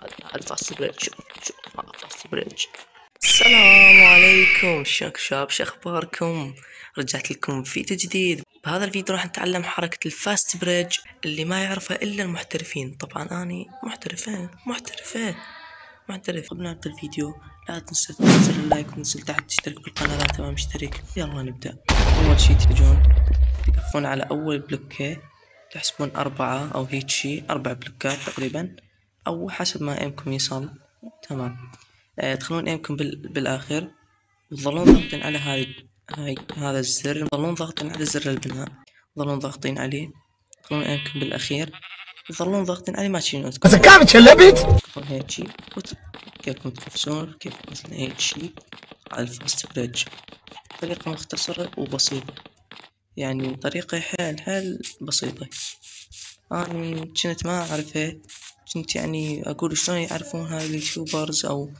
هذا الفاست بريدج. شوف هذا الفاست بريدج. السلام عليكم شباب، شو اخباركم؟ رجعت لكم فيديو جديد. بهذا الفيديو راح نتعلم حركة الفاست بريدج اللي ما يعرفها الا المحترفين. طبعا اني محترف. قبل ما نبدا الفيديو لا تنسى تنزل اللايك وتنزل تحت تشترك بالقناة اذا انت ما مشترك. يلا نبدا. اول شي تجون تقفون على اول بلوكة، تحسبون 4 او هيك شي 4 بلوكات تقريبا او حسب ما ايمكم يصل. تمام. تدخلون ايمكم بالاخر وتظلون ضاغطين على هذا الزر، تظلون ضاغطين على زر البناء، تظلون ضاغطين عليه، تدخلون ايمكم بالاخير تظلون ضاغطين عليه ما تشيلون. إذا كانت شلبت تكون هيك شي كيفكم تقفزون كيف مثلا هيك شي على الفاست بريدج. طريقة مختصرة وبسيطة، يعني طريقة حيل بسيطة. أنا كنت ما أعرفها، كنت يعني أقول شلون يعرفون هاي اليوتيوبرز أو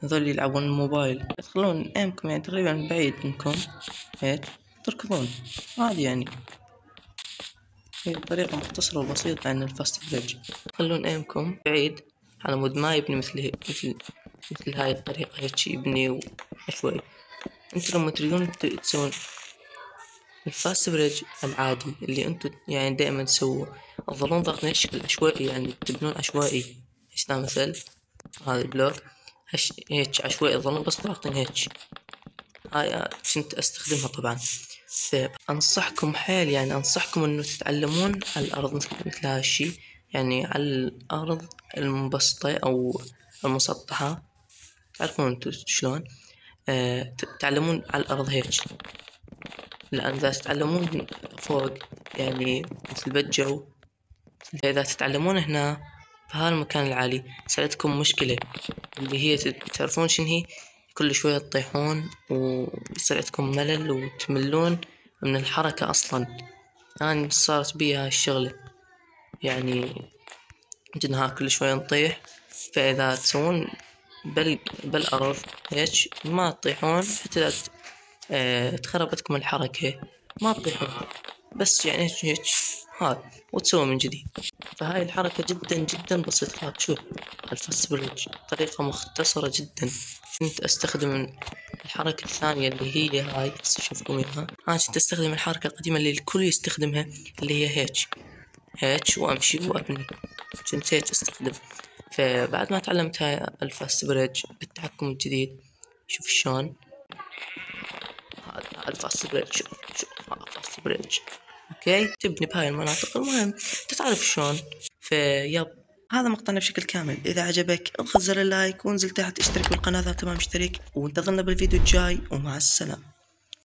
هذول يلعبون الموبايل. تدخلون ايمكم يعني تقريبا بعيد منكم هيك تركضون عادي. يعني هي طريقة مختصرة وبسيطة عن الفاست بريدج. تخلون ايمكم بعيد على مود ما يبني مثل هاي الطريقة هيك يبني شوي. انتوا لما تريدون تسوون الفاست بريدج العادي اللي انتوا يعني دائما تسووه، تظلون ضاغطين بشكل عشوائي، يعني تبنون عشوائي. ايش مثل هذا البلوك هيك عشوائي تظلون بس ضاغطين هيك. هاي كنت استخدمها طبعا. فانصحكم حيل، يعني انصحكم انه تتعلمون على الارض مثل هذا الشي، يعني على الارض المنبسطة او المسطحة. تعرفون انتو شلون تتعلمون على الارض هيك، لان اذا تتعلمون فوق يعني مثل بتجعوا. اذا تتعلمون هنا بهالمكان العالي سألتكم مشكلة اللي هي تعرفون شنو هي؟ كل شوية تطيحون ويصير عندكم ملل وتملون من الحركة أصلا. أنا صارت بي هاي الشغلة، يعني جدنا كل شوية نطيح. فإذا تسوون بالأرض هيك ما تطيحون، حتى إذا تخربتكم الحركة ما تطيحون، بس يعني هيك هاي وتسوي من جديد. فهاي الحركة جدا بسيطة. شوف الفاست بريدج طريقة مختصرة جدا. كنت استخدم الحركة الثانية اللي هي هاي شوفكم اياها. انا كنت استخدم الحركة القديمة اللي الكل يستخدمها اللي هي هيك وامشي وابني. كنت هيك استخدم. فبعد ما تعلمت هاي الفاست بريدج بالتحكم الجديد، شوف شلون هذا الفاست بريدج. شوف هذا الفاست بريدج. اوكي تبني بهاي المناطق. المهم تتعرف شلون. فيب هذا مقطعنا بشكل كامل. اذا عجبك اضغط زر اللايك وانزل تحت اشترك بالقناة اذا انت ما مشترك، وانتظرنا بالفيديو الجاي ومع السلامة.